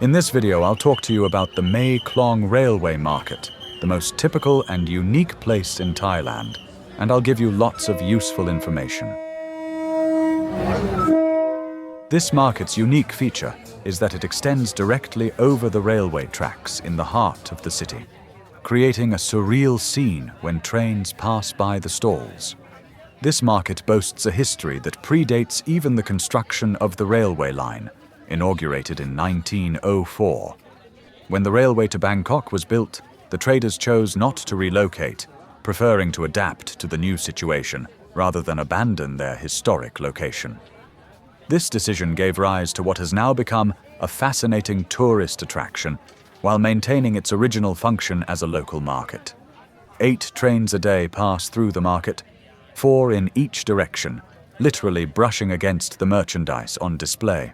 In this video, I'll talk to you about the Mae Klong Railway Market, the most typical and unique place in Thailand, and I'll give you lots of useful information. This market's unique feature is that it extends directly over the railway tracks in the heart of the city, creating a surreal scene when trains pass by the stalls. This market boasts a history that predates even the construction of the railway line, inaugurated in 1904. When the railway to Bangkok was built, the traders chose not to relocate, preferring to adapt to the new situation rather than abandon their historic location. This decision gave rise to what has now become a fascinating tourist attraction, while maintaining its original function as a local market. 8 trains a day pass through the market, 4 in each direction, literally brushing against the merchandise on display.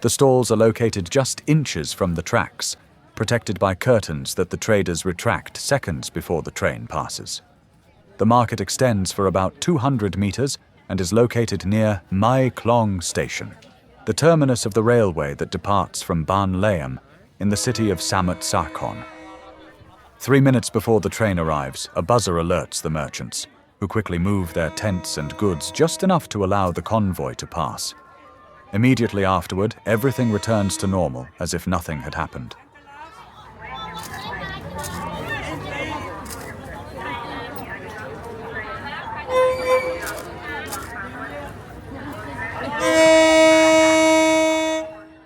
The stalls are located just inches from the tracks, protected by curtains that the traders retract seconds before the train passes. The market extends for about 200 meters and is located near Mae Klong Station, the terminus of the railway that departs from Ban Laem in the city of Samut Sakhon. 3 minutes before the train arrives, a buzzer alerts the merchants, who quickly move their tents and goods just enough to allow the convoy to pass. Immediately afterward, everything returns to normal, as if nothing had happened.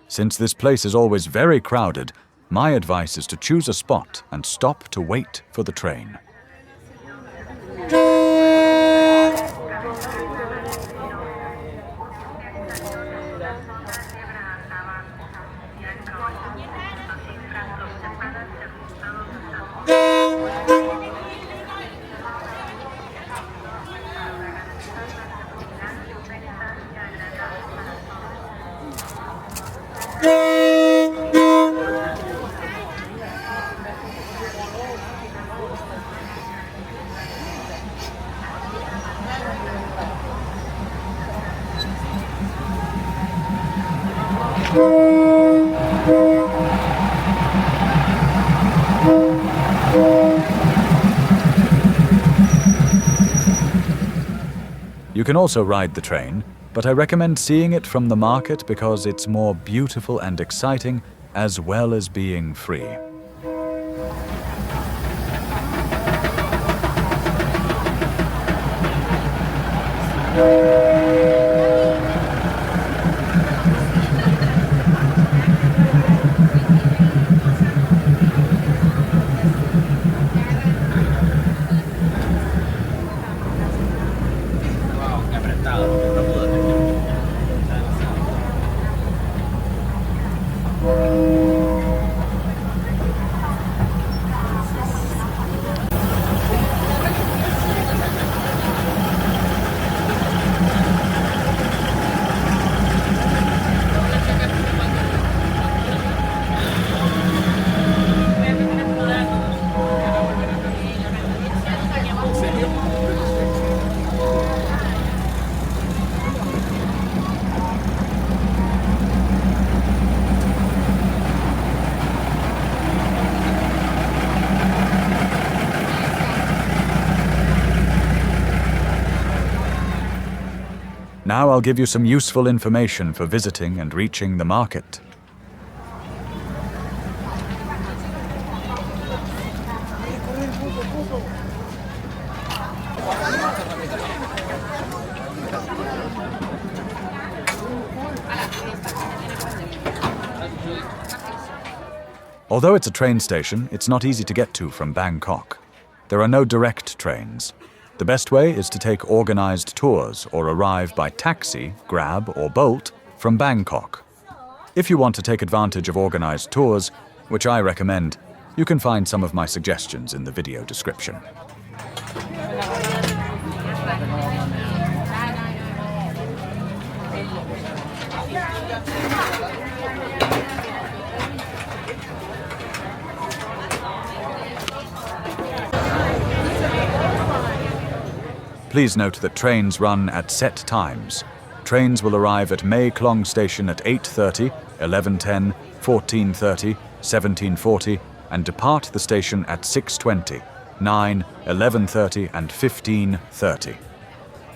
Since this place is always very crowded, my advice is to choose a spot and stop to wait for the train. You can also ride the train, but I recommend seeing it from the market because it's more beautiful and exciting, as well as being free. Now I'll give you some useful information for visiting and reaching the market. Although it's a train station, it's not easy to get to from Bangkok. There are no direct trains. The best way is to take organized tours or arrive by taxi, Grab, or Bolt from Bangkok. If you want to take advantage of organized tours, which I recommend, you can find some of my suggestions in the video description. Please note that trains run at set times. Trains will arrive at Mae Klong Station at 8:30, 11:10, 14:30, 17:40, and depart the station at 6:20, 9, 11:30, and 15:30.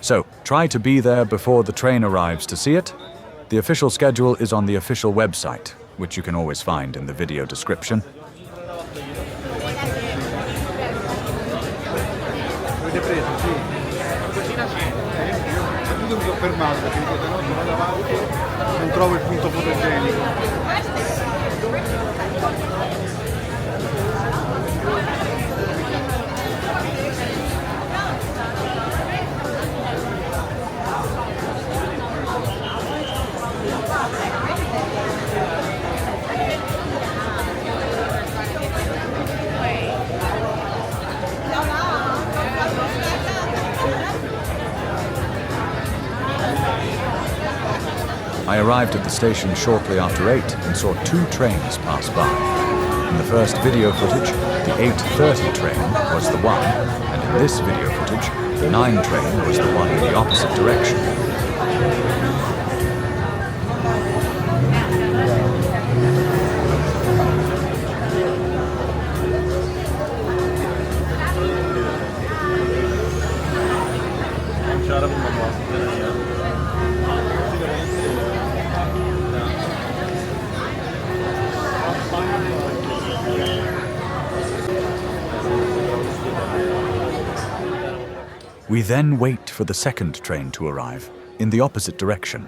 So, try to be there before the train arrives to see it. The official schedule is on the official website, which you can always find in the video description. Avete preso? Sì. Qualcosina sì. Io mi sono fermato perché dico, no, sono davanti, non trovo il punto fotogenico. I arrived at the station shortly after 8 and saw 2 trains pass by. In the first video footage, the 8:30 train was the one, and in this video footage, the 9 train was the one in the opposite direction. We then wait for the second train to arrive, in the opposite direction.